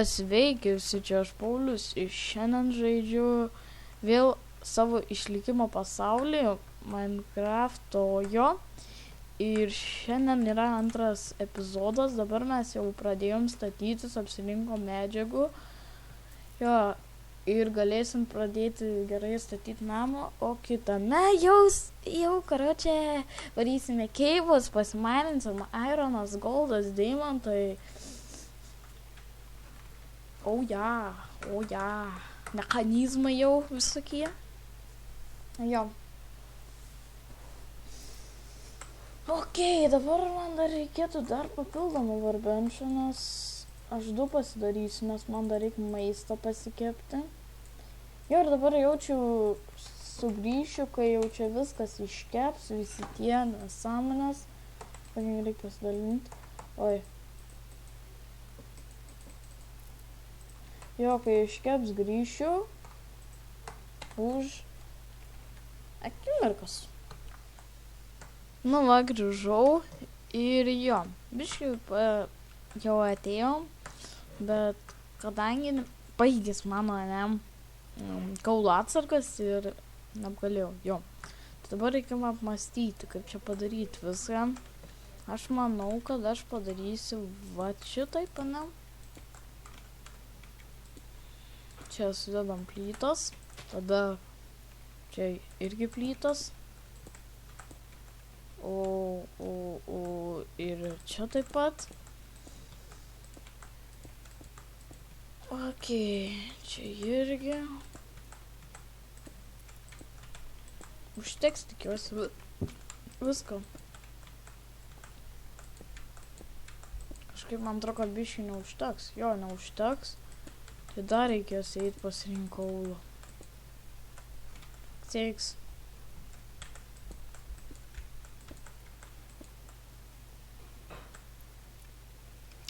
Sveiki, visi čia aš Paulius ir šiandien žaidžiu vėl savo išlikimo pasaulį Minecraftojo ir šiandien yra antras epizodas, dabar mes jau pradėjom statytis, apsirinkom medžiagų ir galėsim pradėti gerai statyti namą, o kitame jau karočią varysime keivus, pasimarinsim ironas, goldas, deimantai. O ja, mechanizmai jau visokie. Jo. Dabar man dar reikėtų papildomų varbenčių, nes aš 2 pasidarysiu, nes man dar reikia maisto pasikepti. Jo, ir dabar sugrįšiu, kai jau čia viskas iškeps, visi tie nesąmonės. Reikia pasidalinti. Oi. Jo, kai iškeps, grįšiu už akimirkos. Nu va, grįžau ir jo, biškai jau atėjom, bet kadangi baigės mano kaulo atsargas ir neapgalėjau, jo. Tai dabar reikia apmąstyti, kaip čia padaryti viską. Aš manau, kad aš padarysiu va šitaip, ne? Čia sudedam plytas, tada čia irgi plytas, o ir čia taip pat. Čia irgi. Užteks, tikiuosi, visko. Kažkaip man atrodo, kad biškai neužteks. Jo, neužteks. Tai dar reikės eiti pasirinkti kaulo. Seiks.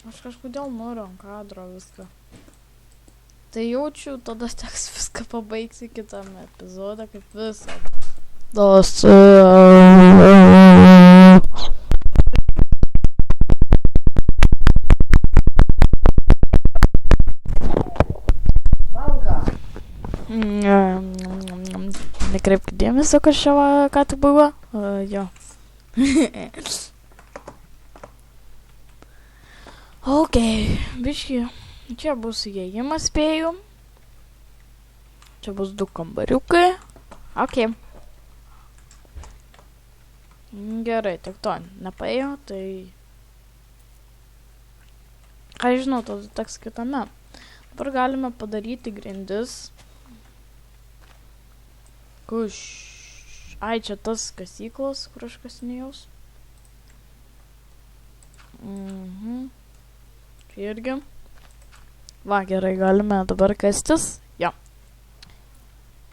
Aš kažkodėl noriu ant kadro viską. Tai jaučiu, tada teks viską pabaigti kitame epizode, kaip visą. Nekreipkite dėmesio, kas čia ką tik buvo. Jo. Biški. Čia bus įėjimas, spėju. Čia bus 2 kambariukai. Gerai, tik to nepaėjo, tai... Ką žinau, tada teks kitame. Dabar galime padaryti grindis. Čia tas kasyklos, kur aš kasinėjaus. Čia irgi. Va, gerai, galime dabar kastis. Jo.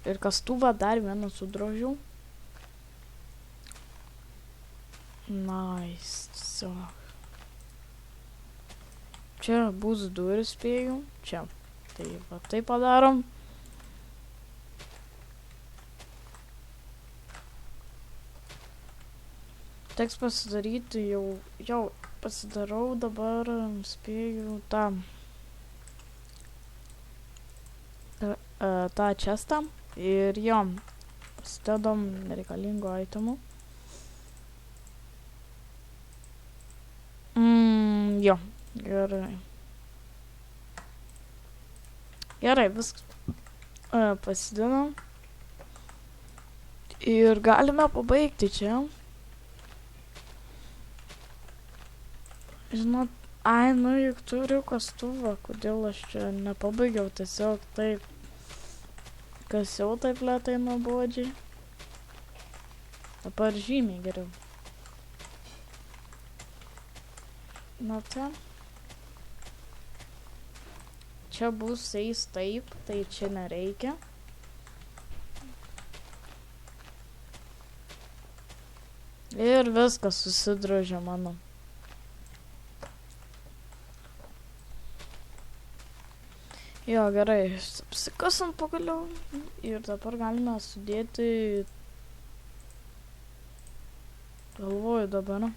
Ir kastuvą dar vieną sudrožiau. Nice. Čia bus duris, spėju. Čia. Tai va, tai padarom. Teks pasidaryti jau pasidarau dabar, spėju tą chestą ir jo, pasidedam nereikalingų itemų. Jo, gerai. Gerai, viskas pasidedam. Ir galime pabaigti čia. Žinot, juk turiu kastuvą, kodėl aš čia nepabaigiau, tiesiog taip kasiau taip lėtai nuobodžiai. Dabar žymiai geriau. Na tai. Čia bus eis taip, tai čia nereikia. Ir viskas susidrožė mano. Jo, gerai, apsikasam pagaliau ir dabar galime sudėti, galvoju dabar.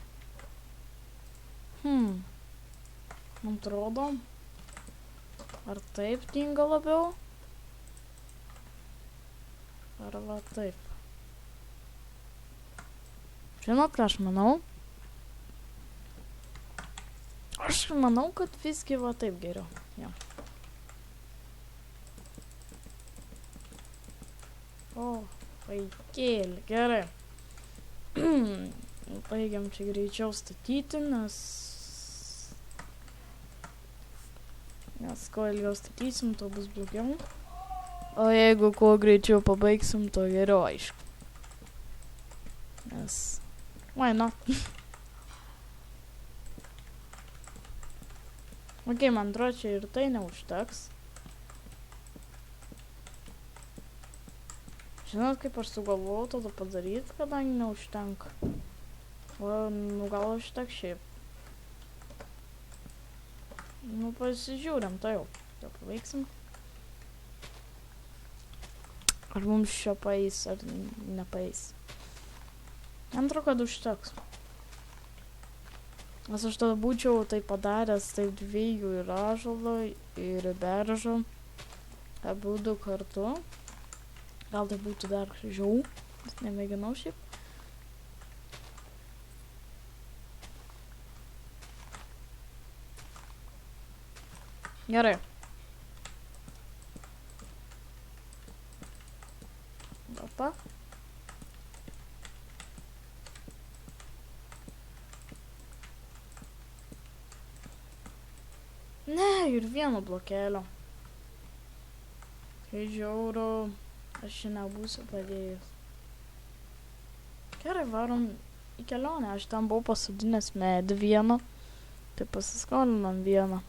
Man atrodo, Ar taip tinka labiau? Ar va taip? Žinot, ką aš manau? Aš manau, kad visgi va taip geriau. Jo. O, vaikėlė, gerai. Baigiam čia greičiau statyti, nes kuo ilgiau statysim, to bus blogiau. O jeigu kuo greičiau pabaigsim, to geriau, aišku. Nes, why not? Ok, man atrodo, čia ir tai neužteks. Žinot, kaip aš sugalvojau tada padaryti, kadangi neužtenka. O, nu gal užteks šiaip. Nu, pasižiūrim, tai jau. Tai paveiksim. Ar mums šio paeis, ar nepaeis. Antro, kad užteks. Nes aš tada būčiau tai padaręs taip dviejų ir ąžuolo, ir beržo. Abudu kartu. Gal tai būtų dar gražiau. Nemėginau šiaip. Gerai. Opa. Ne, ir vieno blokelio. Kai žiauru, aš čia nebūsiu padėjęs. Gerai, varom į kelionę. Aš ten buvau pasodinęs medį vieną. Tai pasiskolinom vieną.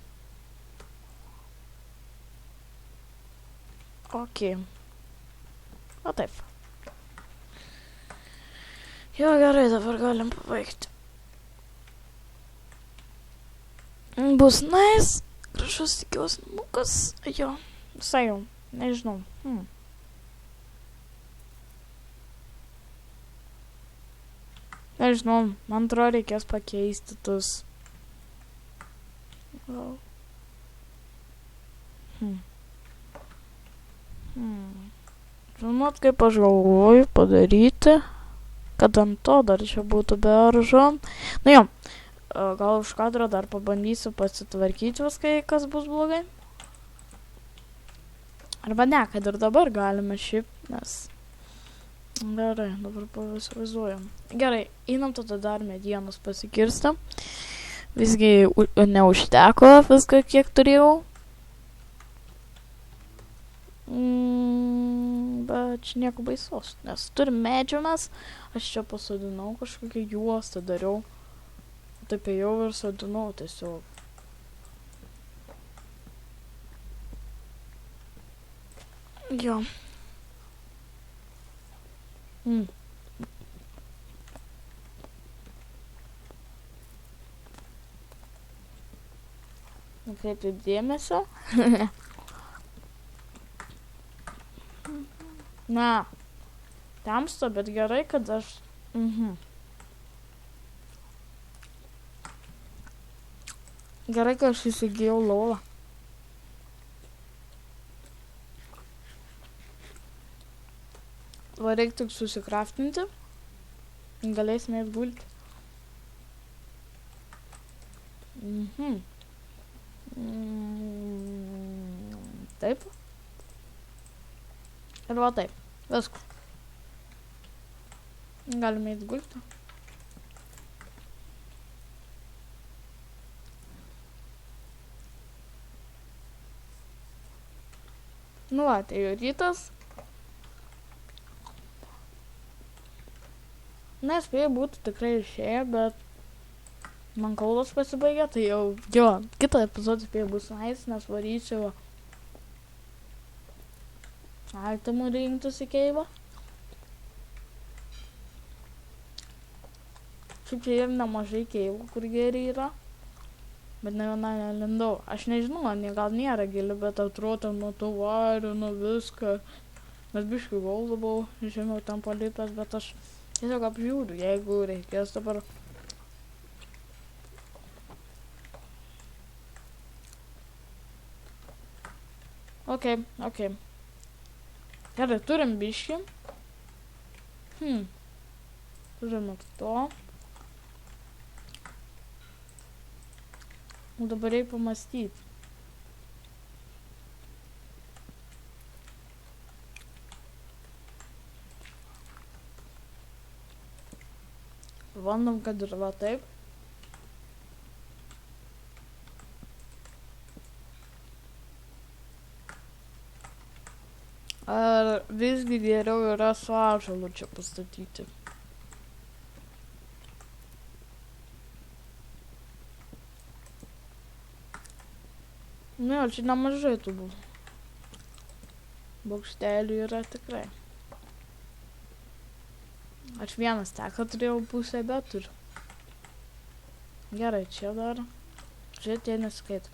Ok. O taip. Jo, gerai, dabar galim pabaigti. Bus nice. Gražus tikiuosi namukas. Jo, visai jau. Nežinau. Nežinau, man atrodo reikės pakeisti tus. Gal. Žinot, kaip aš galvoju padaryti, kad ant to dar čia būtų beržo. Nu jo, gal už kadro dar pabandysiu pasitvarkyti viską, kas bus blogai. Arba ne, kad ir dabar galime šiaip, nes... Gerai, dabar pavisuojuojam. Gerai, einam tada dar medienos pasikirsti. Visgi neužteko viską, kiek turėjau. Bet čia nieko baisos, nes turim medžių mes. Aš čia pasodinau kažkokią juostą dariau. Taip ėjau ir sodinau tiesiog. Jo. Nukreipti dėmesio. Na, tamsta, bet gerai, kad aš... Gerai, kad aš įsigijau lovą. Va, reikia tik susikraftinti. Galėsime atgulti. Taip. Ir va taip. Viskas. Galime įgulti. Nu va, tai rytas. Nespėjau būtų tikrai išėję, bet man kaulas pasibaigė, tai jau, kitą epizodą spėjau bus nice, nes varysiu Altamų rinktus į keivą. Šiaip čia ir nemažai keivų, kur geri yra, bet ne viena nelindau. Aš nežinau, gal nėra gili, bet atrodo nuo tų varių, nuo viską. Mes biškai gaudą buvau, žemiau ten palipęs, bet aš tiesiog apžiūriu, jeigu reikės dabar. Ok. Gerai, turim biškį. Turim ir to. O dabar reikia pamastyti. Bandom, kad ir va taip. Ar visgi geriau yra su ąžuolu čia pastatyti? Ne, čia nemažai tų bokštelių yra tikrai. Aš vieną steką turėjau pusę, bet turiu. Gerai, čia dar. Čia tie neskaito.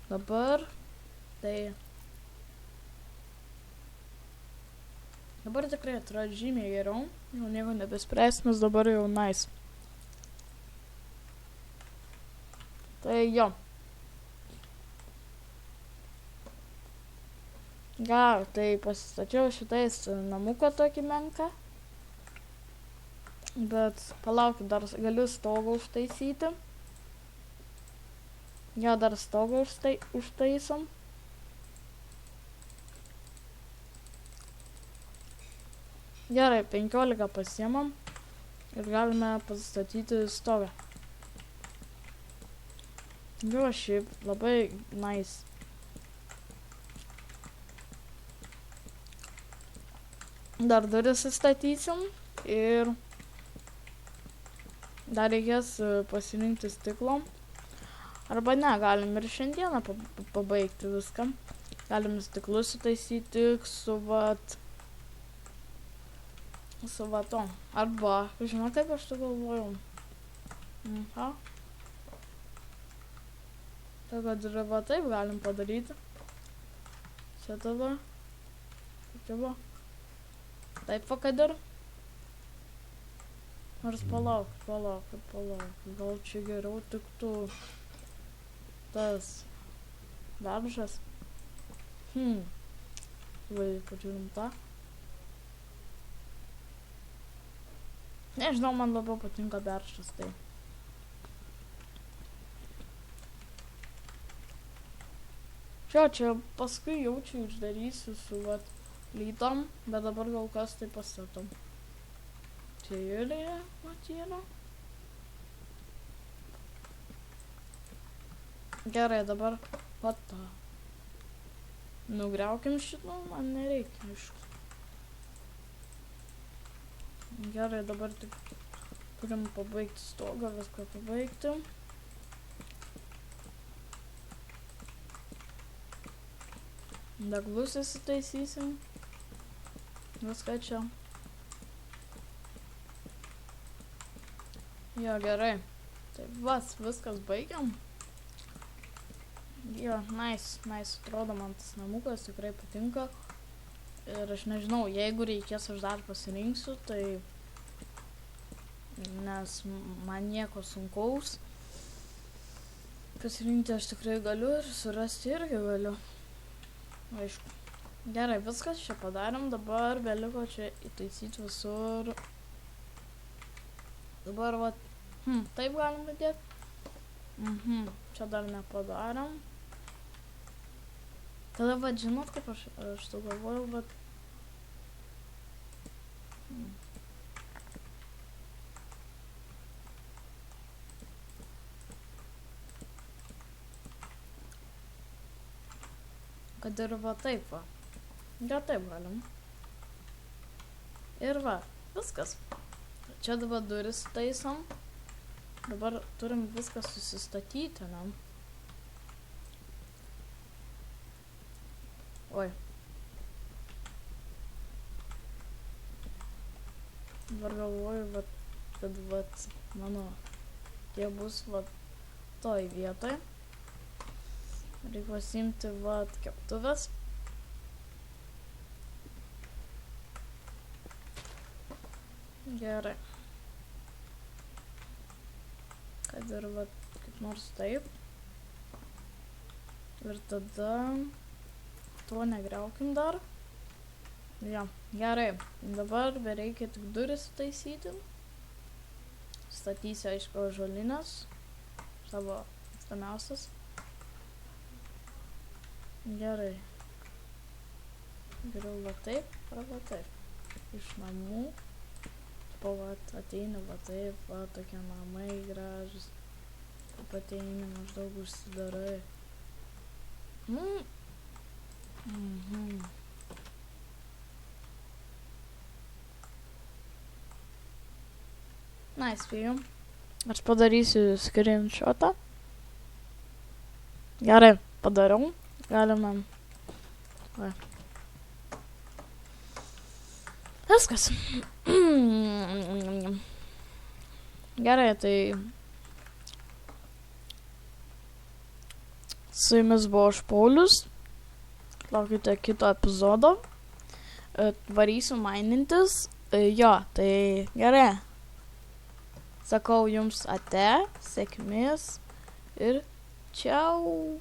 Dabar, tai... Dabar tikrai atrodo žymiai geriau. Jau nieko nebespręs, nes dabar jau nice. Tai jo. Gal, tai pasistačiau šitais namuką tokį menką. Bet palaukit, dar galiu stogą užtaisyti. Ja, dar stogą užtaisom. Gerai, 15 pasiemam. Ir galime pastatyti stogą. Jo, šiaip labai nice. Dar duris įstatysim. Ir... Dar reikės pasirinkti stiklo. Arba ne, galim ir šiandieną pabaigti viską. Galim stiklus įtaisyti su vat... Su vato. Arba, žinau, kaip aš tai galvojau. Tai kad ir va taip galim padaryti. Čia tada. Čia va. Taip va kad ir. Nors palauk. Gal čia geriau tiktų tas beržas. Vai, pažiūrim tą. Nežinau, man labiau patinka beržas, tai. Čia paskui jaučiu uždarysiu su vat lytom, bet dabar gal kas tai pastatom. Čia irgi yra. Gerai, dabar vat tą. Nugriaukim šitą, man nereikia, aišku. Gerai, dabar tik turim pabaigti stogą, viską pabaigti. Deglus įsitaisysim. Viską čia. Jo, gerai. Taip, viskas baigiam. Jo, nice. Atrodo, man tas namukas tikrai patinka. Ir aš nežinau, jeigu reikės, aš dar pasirinksiu, tai... Nes man nieko sunkaus. Pasirinkti aš tikrai galiu ir surasti irgi galiu. Aišku. Gerai, viskas čia padarėm, dabar beliko čia įtaisyti visur. Dabar vat, taip galim padėti. Čia dar nepadarėm. Tada vat, žinot, kaip aš to galvojau, vat. Kad ir va taip va. Ja, taip galim. Ir va, viskas. Čia dabar duris taisom. Dabar turim viską susistatyti, ne? Oi. Dabar galvoju, kad mano tie bus toj vietoj. Reikia pasiimti keptuvės. Gerai. Kad ir kaip nors taip. Ir tada to negriaukim dar. Jo, gerai. Dabar bereikia tik duris taisyti. Statysiu, aišku, ąžuolines. Savo stamiausias. Gerai. Geriau va taip, arba taip. Iš namų. Po vat ateini va taip, va tokie namai gražus. Taip ateini, maždaug užsidarai. Na, spėjom. Aš padarysiu screenshotą. Gerai, padariau. Galime. Va. Viskas. Gerai, tai su jumis buvo aš Paulius. Laukite kito epizodo. Varysiu mainintis. Jo, tai gerai. Sakau jums ate, sėkmės ir čiau.